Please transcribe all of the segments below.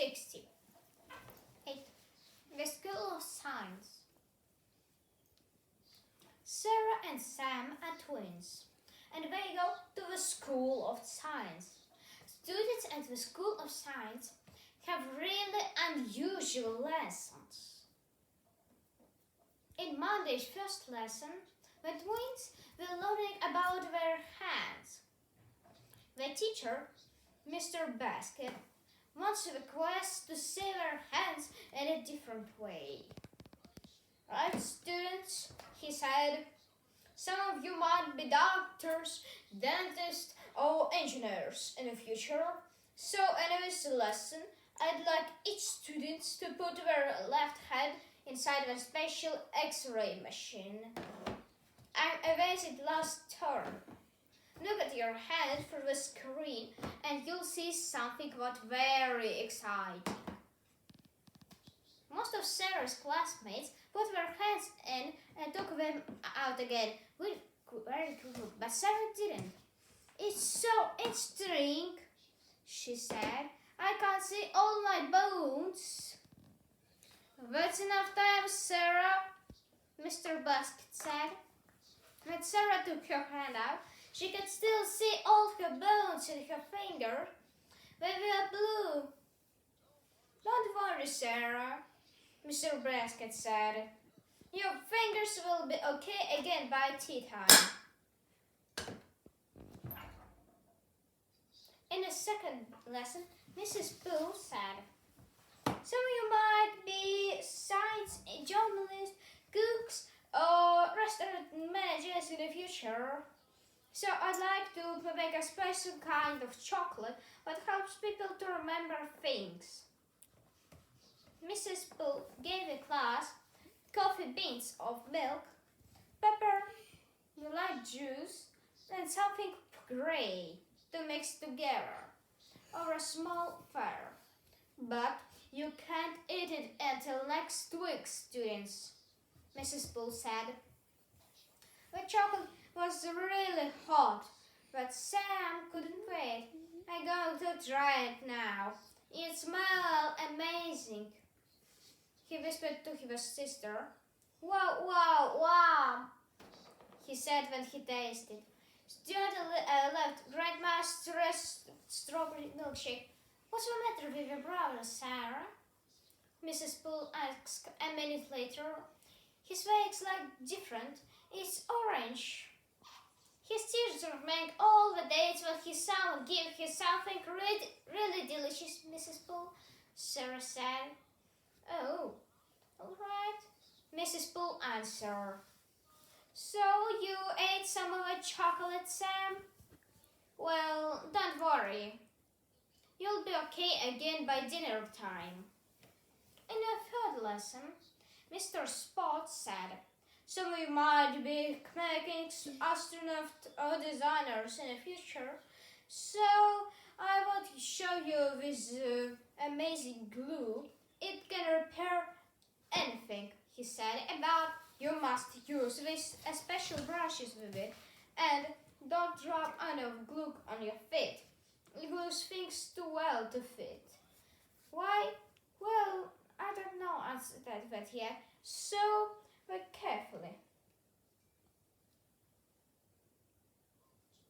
60. 8. The School of Science. Sarah and Sam are twins, and they go to the School of Science. Students at the School of Science have really unusual lessons. In Monday's first lesson, the twins were learning about their hands. The teacher, Mr. Basket, wants the class to see their hands in a different way. Right, students, he said, some of you might be doctors, dentists, or engineers in the future. So in this lesson, I'd like each student to put their left hand inside a special X-ray machine. I erased it last term. Look at your hand through the screen and you'll see something very exciting. Most of Sarah's classmates put their hands in and took them out again. Very cool, but Sarah didn't. It's so interesting, she said. I can't see all my bones. That's enough time, Sarah, Mr. Basket said. When Sarah took her hand out, she could still see all her bones in her finger. They were blue. Don't worry, Sarah, Mr. Basket said. Your fingers will be okay again by tea time. In the second lesson, Mrs. Poole said, some of you might be science journalists, cooks, or restaurant managers in the future. So I'd like to make a special kind of chocolate that helps people to remember things. Mrs. Poole gave the class coffee beans of milk, pepper, light juice, and something grey to mix together over a small fire. But you can't eat it until next week, students, Mrs. Poole said. The chocolate was really hot, but Sam couldn't wait. I'm going to try it now. It smells amazing, he whispered to his sister. Wow, wow, wow, he said when he tasted. Stuart left Grandma's strawberry milkshake. What's the matter with your brother, Sarah? Mrs. Poole asked a minute later. His face looked different. It's orange. His teachers make all the dates when he would give you something really delicious, Mrs. Poole, Sarah said. Oh, all right, Mrs. Poole answered. So you ate some of the chocolate, Sam? Well, don't worry. You'll be okay again by dinner time. In the third lesson, Mr. Spot said, some of you might be mechanics, astronauts, or designers in the future. So I want to show you this amazing glue. It can repair anything, he said. About you must use these special brushes with it and don't drop any glue on your feet. It glues things too well to fit. Why? Well, I don't know, answered that yet. So, but carefully.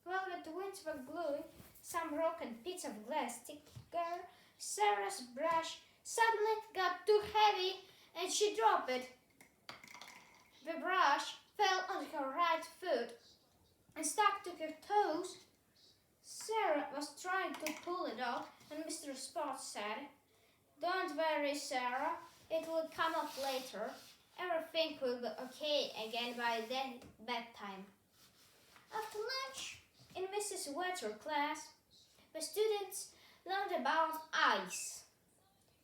While the twins were gluing some broken bits of glass together, Sarah's brush suddenly got too heavy and she dropped it. The brush fell on her right foot and stuck to her toes. Sarah was trying to pull it off and Mr. Spot said, don't worry, Sarah, it will come off later. Everything will be okay again by bedtime. After lunch, in Mrs. Wetter's class, the students learned about ice.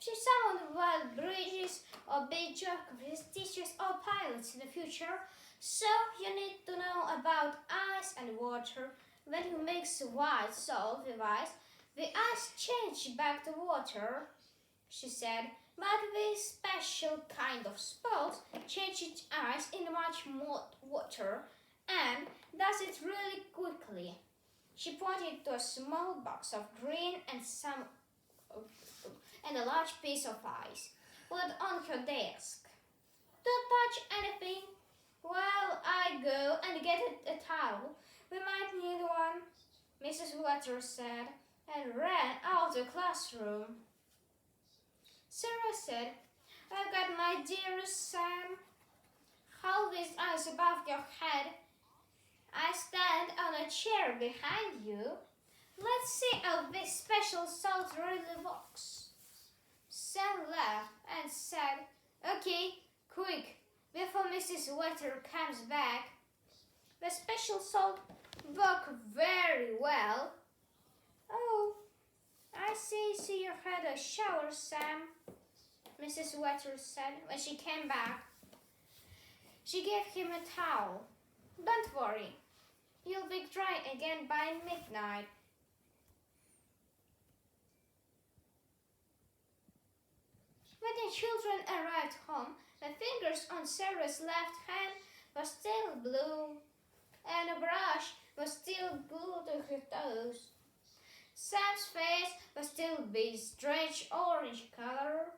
She summoned wild bridges or big geography teachers or pilots in the future, so you need to know about ice and water. When you mix white salt with ice, the ice changes back to water, she said, but this special kind of spot changes ice into much more water and does it really quickly. She pointed to a small box of green and some and a large piece of ice left on her desk. Don't touch anything while I go and get a towel. We might need one, Mrs. Waters said, and ran out of the classroom. Sarah said, I've got my dearest Sam. Hold this ice above your head. I stand on a chair behind you. Let's see how this special salt really works. Sam laughed and said, Okay, quick, before Mrs. Wetter comes back. The special salt worked very well. Oh, I see you had a shower, Sam, Mrs. Wetter said when she came back. She gave him a towel. Don't worry, you'll be dry again by midnight. When the children arrived home, the fingers on Sarah's left hand were still blue, and the brush was still glued to her toes. Sam's face was still a strange orange color.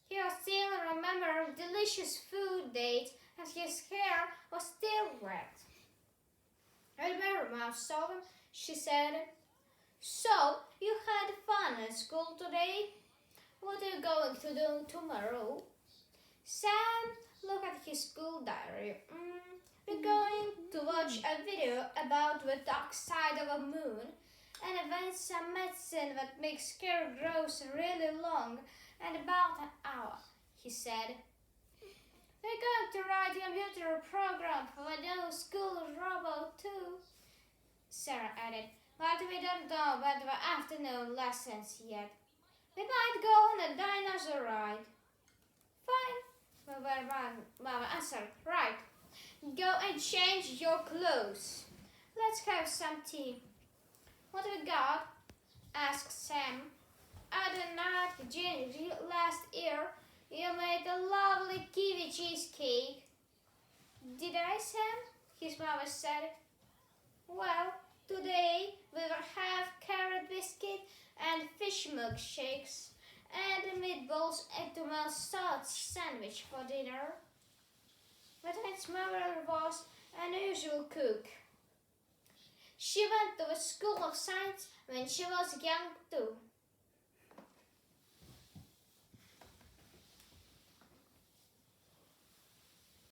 He was still remembering delicious food dates, and his hair was still wet. Remember, Mom saw him, she said. So, you had fun at school today? What are you going to do tomorrow? Sam looked at his school diary. We're going to watch a video about the dark side of a moon and invent some medicine that makes hair grow really long and about an hour, he said. We're going to write a computer program for a new school robot too, Sarah added. But we don't know about the afternoon lessons yet. We might go on a dinosaur ride. Fine, Mama answered. Right. Go and change your clothes. Let's have some tea. What have we got? Asked Sam. At the night ginger last year, you made a lovely kiwi cheesecake. Did I, Sam? His mother said. Well, today we will have carrot biscuit and fish milkshakes and meatballs and tomato sauce sandwich for dinner. But his mother was an unusual cook. She went to the School of Science when she was young too.